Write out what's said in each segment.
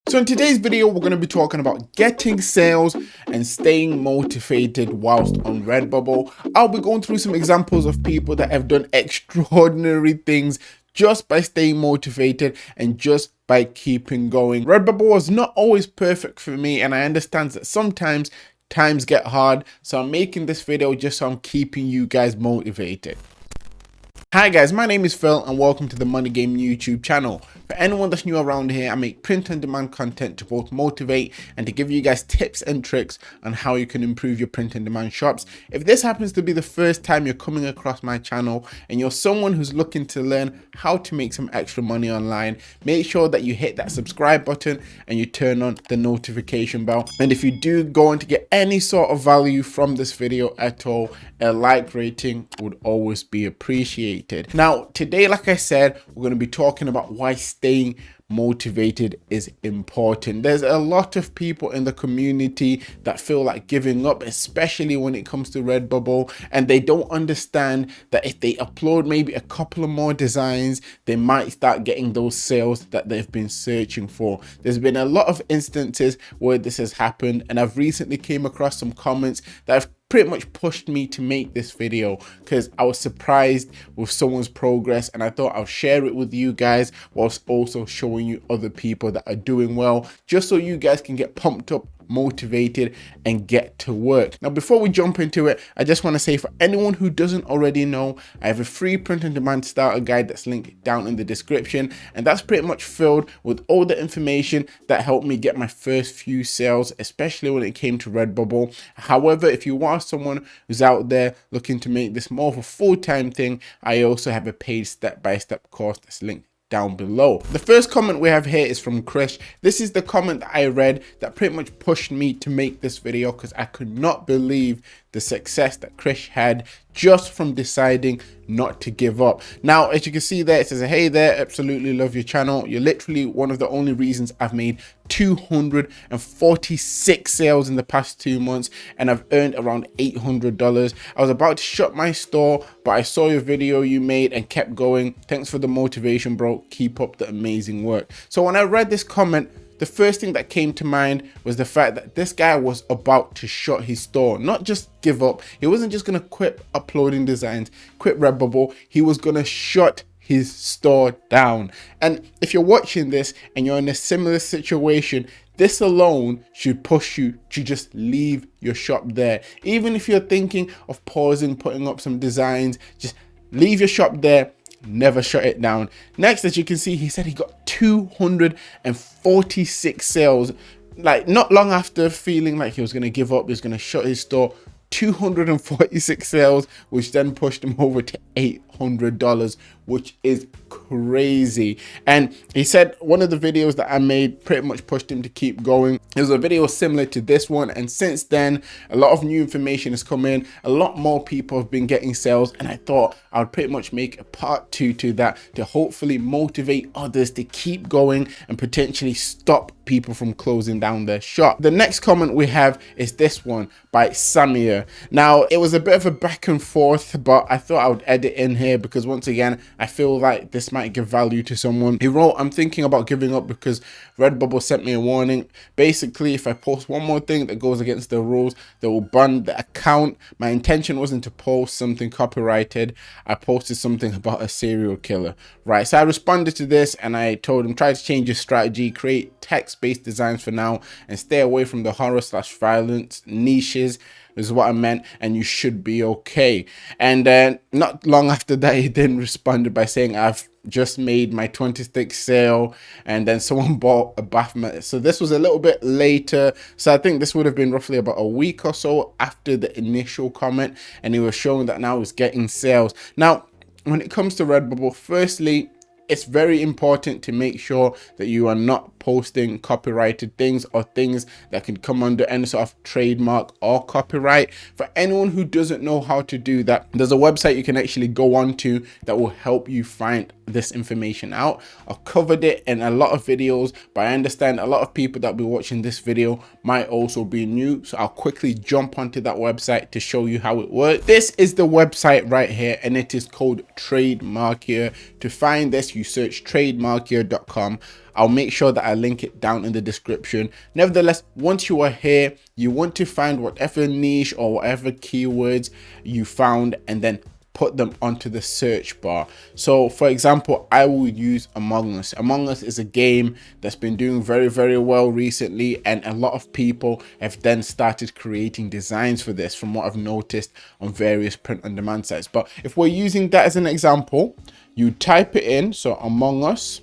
So in today's video, we're going to be talking about getting sales and staying motivated whilst on Redbubble. I'll be going through some examples of people that have done extraordinary things just by staying motivated and just by keeping going. Redbubble was not always perfect for me, and I understand that sometimes times get hard. So I'm making this video just so I'm keeping you guys motivated. Hi guys, my name is Phil and welcome to the Money Game YouTube channel. For anyone that's new around here, I make print on demand content to both motivate and to give you guys tips and tricks on how you can improve your print on demand shops. If this happens to be the first time you're coming across my channel and you're someone who's looking to learn how to make some extra money online, make sure that you hit that subscribe button and you turn on the notification bell. And if you do go on to get any sort of value from this video at all, a like rating would always be appreciated. Now, today, like I said, we're going to be talking about why staying motivated is important. There's a lot of people in the community that feel like giving up, especially when it comes to Redbubble, and they don't understand that if they upload maybe a couple of more designs, they might start getting those sales that they've been searching for. There's been a lot of instances where this has happened, and I've recently came across some comments that have pretty much pushed me to make this video because I was surprised with someone's progress, and I thought I'll share it with you guys whilst also showing you other people that are doing well, just so you guys can get pumped up, motivated, and get to work. Now, before we jump into it, I just want to say, for anyone who doesn't already know, I have a free print on demand starter guide that's linked down in the description, and that's pretty much filled with all the information that helped me get my first few sales, especially when it came to Redbubble. However, if you are someone who's out there looking to make this more of a full-time thing, I also have a paid step-by-step course that's linked down below. The first comment we have here is from Chris. This is the comment that I read that pretty much pushed me to make this video, because I could not believe the success that Chris had just from deciding not to give up. Now, as you can see there, it says, "Hey there, absolutely love your channel. You're literally one of the only reasons I've made 246 sales in the past 2 months, and I've earned around $800. I was about to shut my store, but I saw your video you made and kept going. Thanks for the motivation, bro. Keep up the amazing work." So when I read this comment, the first thing that came to mind was the fact that this guy was about to shut his store, not just give up. He wasn't just going to quit uploading designs, quit Redbubble. He was going to shut his store down. And if you're watching this and you're in a similar situation, this alone should push you to just leave your shop there. Even if you're thinking of pausing, putting up some designs, just leave your shop there. Never shut it down. Next, as you can see, he said he got 246 sales, like not long after feeling like he was going to give up, he was going to shut his store. 246 sales, which then pushed him over to $800, which is crazy. And he said one of the videos that I made pretty much pushed him to keep going. It was a video similar to this one, and since then a lot of new information has come in, a lot more people have been getting sales, and I thought I would pretty much make a part 2 to that to hopefully motivate others to keep going and potentially stop people from closing down their shop. The next comment we have is this one by Samir. Now, it was a bit of a back and forth, but I thought I would edit in here because once again, I feel like this might give value to someone. He wrote, "I'm thinking about giving up because Redbubble sent me a warning. Basically, if I post one more thing that goes against the rules, they will ban the account. My intention wasn't to post something copyrighted. I posted something about a serial killer." Right, so I responded to this and I told him, try to change your strategy, create text-based designs for now, and stay away from the horror/violence niches is what I meant, and you should be okay. And not long after that, he then responded by saying, "I've just made my 26th sale," and then someone bought a bath mat. So this was a little bit later, so I think this would have been roughly about a week or so after the initial comment, and he was showing that now he's getting sales. Now, when it comes to Redbubble, firstly, it's very important to make sure that you are not posting copyrighted things or things that can come under any sort of trademark or copyright. For anyone who doesn't know how to do that, there's a website you can actually go on to that will help you find this information out. I've covered it in a lot of videos, but I understand a lot of people that will be watching this video might also be new, so I'll quickly jump onto that website to show you how it works. This is the website right here, and it is called Trademark here. To find this, you search trademark.com. I'll make sure that I link it down in the description. Nevertheless, once you are here, you want to find whatever niche or whatever keywords you found and then put them onto the search bar. So for example, I will use Among Us. Among Us is a game that's been doing very well recently, and a lot of people have then started creating designs for this from what I've noticed on various print on demand sites. But if we're using that as an example, you type it in, so Among Us,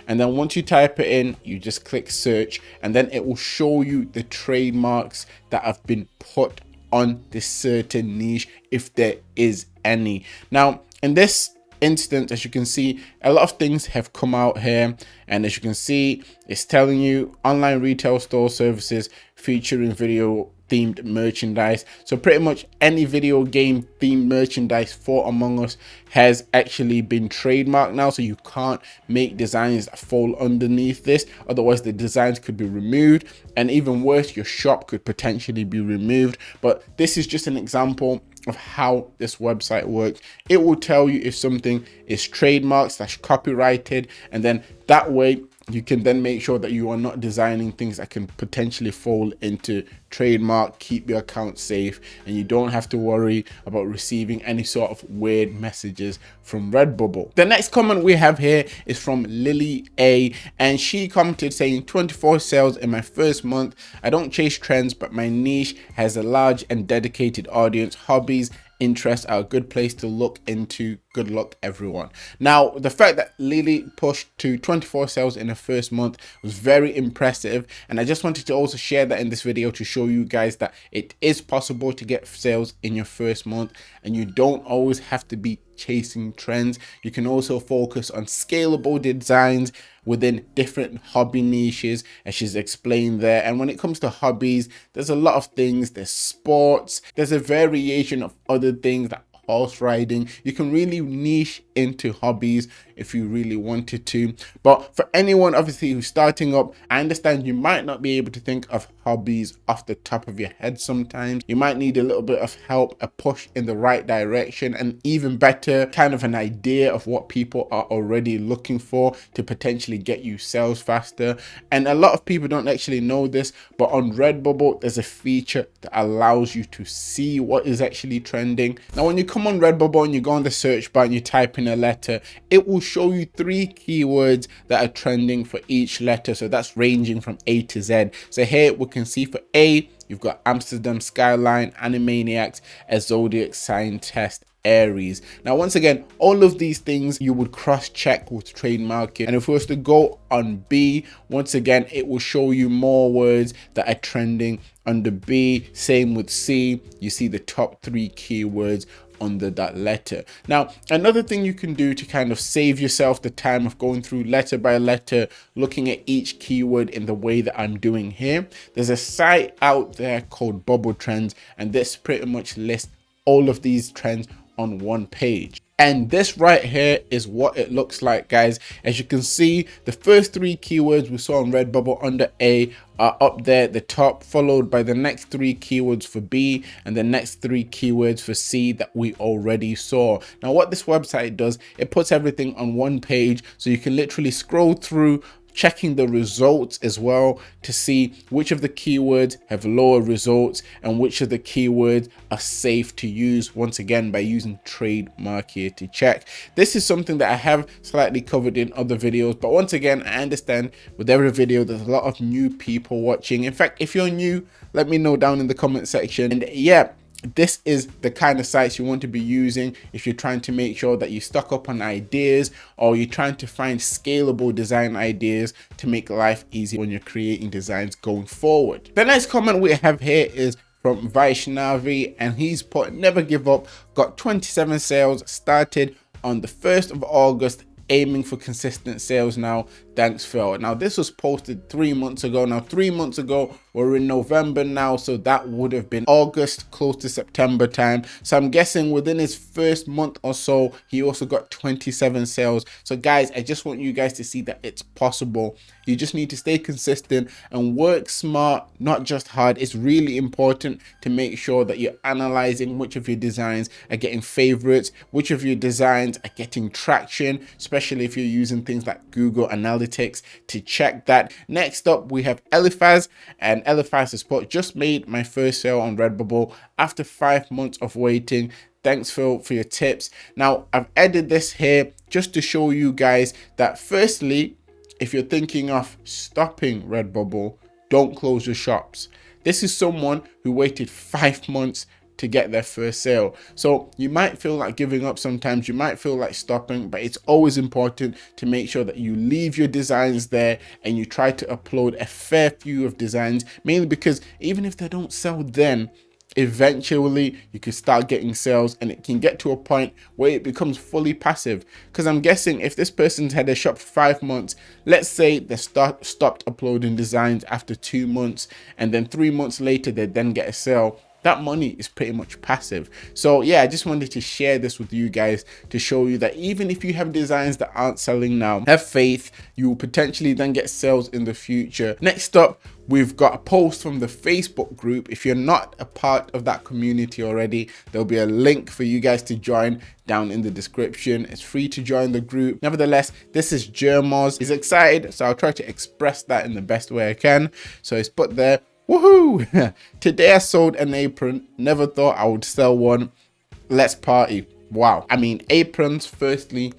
and then once you type it in, you just click search, and then it will show you the trademarks that have been put on this certain niche, if there is any. Now in this instance, as you can see, a lot of things have come out here, and as you can see, it's telling you online retail store services featuring video themed merchandise. So pretty much any video game themed merchandise for Among Us has actually been trademarked now, so you can't make designs that fall underneath this, otherwise the designs could be removed, and even worse, your shop could potentially be removed. But this is just an example of how this website works. It will tell you if something is trademarked / copyrighted, and then that way you can then make sure that you are not designing things that can potentially fall into trademark, keep your account safe, and you don't have to worry about receiving any sort of weird messages from Redbubble. The next comment we have here is from Lily A, and she commented saying 24 sales in my first month. I don't chase trends, but my niche has a large and dedicated audience. Hobbies interests are a good place to look into. Good luck, everyone. Now, the fact that Lily pushed to 24 sales in her first month was very impressive, and I just wanted to also share that in this video to show you guys that it is possible to get sales in your first month, and you don't always have to be chasing trends. You can also focus on scalable designs within different hobby niches, as she's explained there. And when it comes to hobbies, there's a lot of things. There's sports, there's a variation of other things like horse riding. You can really niche into hobbies if you really wanted to. But for anyone obviously who's starting up, I understand you might not be able to think of hobbies off the top of your head sometimes. You might need a little bit of help, a push in the right direction, and even better, kind of an idea of what people are already looking for to potentially get you sales faster. And a lot of people don't actually know this, but on Redbubble there's a feature that allows you to see what is actually trending. Now when you come on Redbubble and you go on the search bar and you type in a letter, it will show you 3 keywords that are trending for each letter. So that's ranging from A to Z. So here we can see for A, you've got Amsterdam Skyline, Animaniacs, a Zodiac Sign Test, Aries. Now once again, all of these things you would cross check with Trademark, and if we was to go on B, once again it will show you more words that are trending under B. Same with C, you see the top 3 keywords under that letter. Now another thing you can do to kind of save yourself the time of going through letter by letter, looking at each keyword in the way that I'm doing here, there's a site out there called Bubble Trends, and this pretty much lists all of these trends on one page. And this right here is what it looks like, guys. As you can see, the first 3 keywords we saw on Redbubble under A are up there at the top, followed by the next 3 keywords for B and the next 3 keywords for C that we already saw. Now what this website does, it puts everything on one page, so you can literally scroll through, checking the results as well to see which of the keywords have lower results and which of the keywords are safe to use, once again by using Trademark here to check. This is something that I have slightly covered in other videos, but once again I understand with every video there's a lot of new people watching. In fact, if you're new, let me know down in the comment section. And yeah, this is the kind of sites you want to be using if you're trying to make sure that you stock up on ideas, or you're trying to find scalable design ideas to make life easy when you're creating designs going forward. The next comment we have here is from Vaishnavi, and he's put, never give up, got 27 sales, started on the 1st of August, aiming for consistent sales now, thanks Phil. Now this was posted 3 months ago. Now 3 months ago, we're in November now, so that would have been August, close to September time. So I'm guessing within his first month or so, he also got 27 sales. So guys, I just want you guys to see that it's possible. You just need to stay consistent and work smart, not just hard. It's really important to make sure that you're analyzing which of your designs are getting favorites, which of your designs are getting traction, especially especially if you're using things like Google Analytics to check that. Next up, we have Eliphaz, and Eliphaz has put, just made my first sale on Redbubble after 5 months of waiting. Thanks, Phil, for your tips. Now, I've added this here just to show you guys that firstly, if you're thinking of stopping Redbubble, don't close your shops. This is someone who waited 5 months to get their first sale. So you might feel like giving up sometimes, you might feel like stopping, but it's always important to make sure that you leave your designs there and you try to upload a fair few of designs, mainly because even if they don't sell then, eventually you can start getting sales and it can get to a point where it becomes fully passive. Because I'm guessing if this person's had a shop for 5 months, let's say they stopped uploading designs after 2 months, and then 3 months later they then get a sale, that money is pretty much passive. So yeah, I just wanted to share this with you guys to show you that even if you have designs that aren't selling now, have faith, you will potentially then get sales in the future. Next up, we've got a post from the Facebook group. If you're not a part of that community already, there'll be a link for you guys to join down in the description. It's free to join the group. Nevertheless, this is Jermoz. He's excited, so I'll try to express that in the best way I can. So it's put there, woohoo! Today I sold an apron. Never thought I would sell one. Let's party. Wow. I mean, aprons, firstly,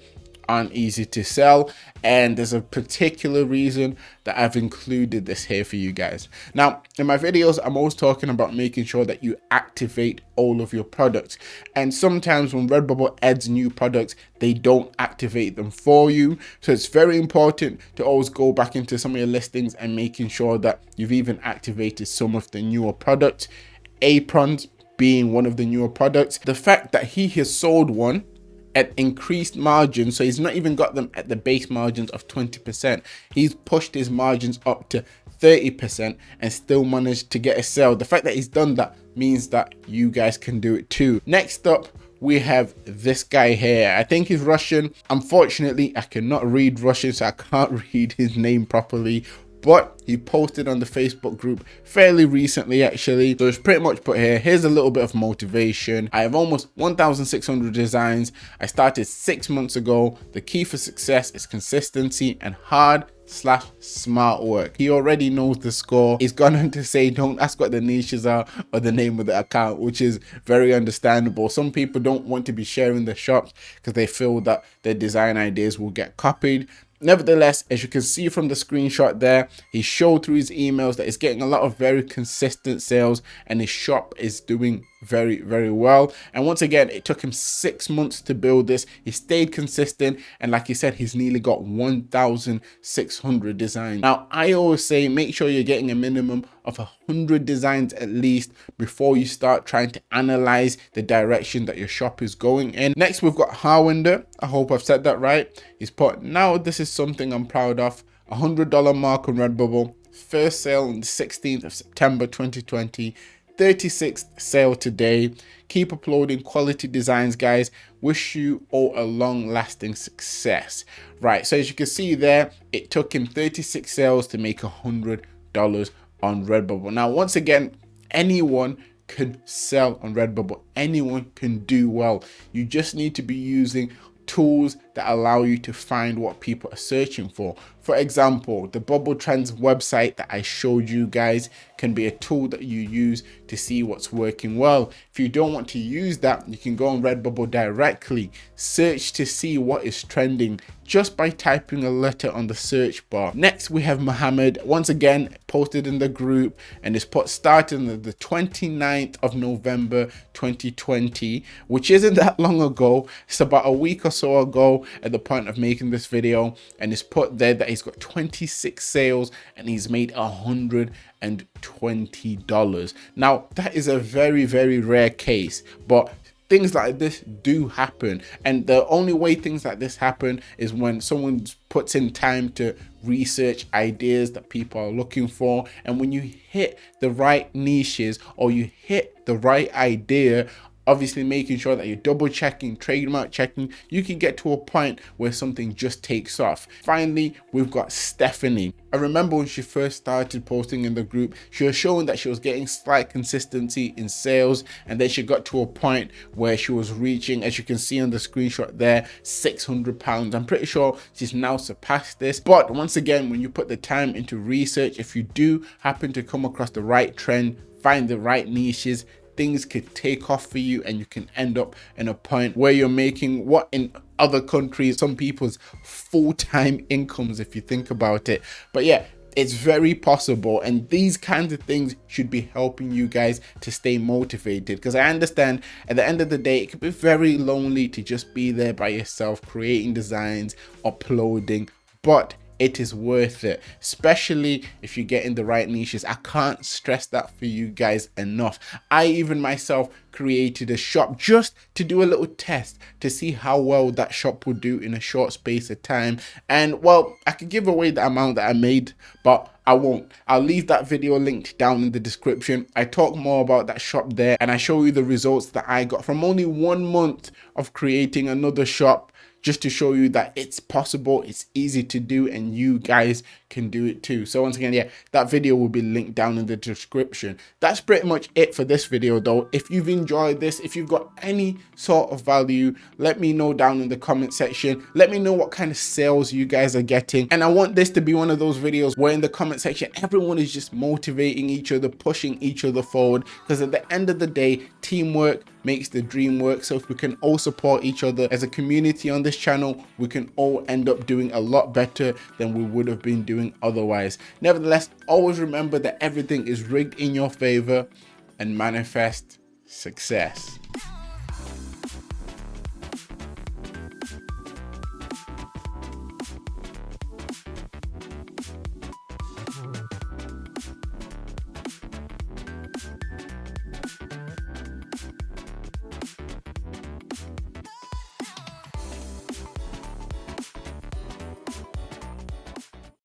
aren't easy to sell, and there's a particular reason that I've included this here for you guys. Now, in my videos, I'm always talking about making sure that you activate all of your products, and sometimes when Redbubble adds new products, they don't activate them for you. So it's very important to always go back into some of your listings and making sure that you've even activated some of the newer products, aprons being one of the newer products. The fact that he has sold one at increased margins, so he's not even got them at the base margins of 20%, he's pushed his margins up to 30% and still managed to get a sale. The fact that he's done that means that you guys can do it too. Next up, we have this guy here. I think he's Russian. Unfortunately, I cannot read Russian, so I can't read his name properly, but he posted on the Facebook group fairly recently actually. So it's pretty much put here, here's a little bit of motivation. I have almost 1,600 designs. I started 6 months ago. The key for success is consistency and hard/smart work. He already knows the score. He's gone on to say, don't ask what the niches are or the name of the account, which is very understandable. Some people don't want to be sharing their shops because they feel that their design ideas will get copied. Nevertheless, as you can see from the screenshot there, he showed through his emails that he's getting a lot of very consistent sales and his shop is doing very, very well. And once again, it took him 6 months to build this. He stayed consistent, and like he said, he's nearly got 1,600 designs. Now, I always say make sure you're getting a minimum of 100 designs at least before you start trying to analyze the direction that your shop is going in. Next, we've got Harwinder. I hope I've said that right. He's put, now this is something I'm proud of. $100 mark on Redbubble. First sale on the 16th of September 2020. 36th sale today. Keep uploading quality designs, guys. Wish you all a long-lasting success. Right, so as you can see there, it took him 36 sales to make $100 on Redbubble. Now, once again, anyone can sell on Redbubble. Anyone can do well. You just need to be using tools that allow you to find what people are searching for. For example, the Bubble Trends website that I showed you guys can be a tool that you use to see what's working well. If you don't want to use that, you can go on Redbubble directly, search to see what is trending just by typing a letter on the search bar. Next, we have Mohammed, once again posted in the group, and it's put starting the 29th of November 2020, which isn't that long ago. It's about a week or so ago at the point of making this video, and it's put there that he's got 26 sales and he's made $120. Now, that is a very, very rare case, but things like this do happen, and the only way things like this happen is when someone puts in time to research ideas that people are looking for, and when you hit the right niches or you hit the right idea obviously making sure that you're double checking, trademark checking, you can get to a point where something just takes off. Finally, we've got Stephanie. I remember when she first started posting in the group, she was showing that she was getting slight consistency in sales, and then she got to a point where she was reaching, as you can see on the screenshot there, £600. I'm pretty sure she's now surpassed this. But once again, when you put the time into research, if you do happen to come across the right trend, find the right niches, things could take off for you, and you can end up in a point where you're making what in other countries, some people's full-time incomes, if you think about it. But yeah, it's very possible, and these kinds of things should be helping you guys to stay motivated, because I understand at the end of the day it can be very lonely to just be there by yourself creating designs, uploading, but it is worth it, especially if you get in the right niches. I can't stress that for you guys enough. I even myself created a shop just to do a little test to see how well that shop would do in a short space of time. And well, I could give away the amount that I made, but I won't. I'll leave that video linked down in the description. I talk more about that shop there, and I show you the results that I got from only 1 month of creating another shop, just to show you that it's possible, it's easy to do, and you guys can do it too. So once again, yeah, that video will be linked down in the description. That's pretty much it for this video though. If you've enjoyed this, if you've got any sort of value, let me know down in the comment section. Let me know what kind of sales you guys are getting. And I want this to be one of those videos where in the comment section, everyone is just motivating each other, pushing each other forward, because at the end of the day, teamwork makes the dream work. So if we can all support each other as a community on this channel, we can all end up doing a lot better than we would have been doing otherwise. Nevertheless, always remember that everything is rigged in your favor, and manifest success.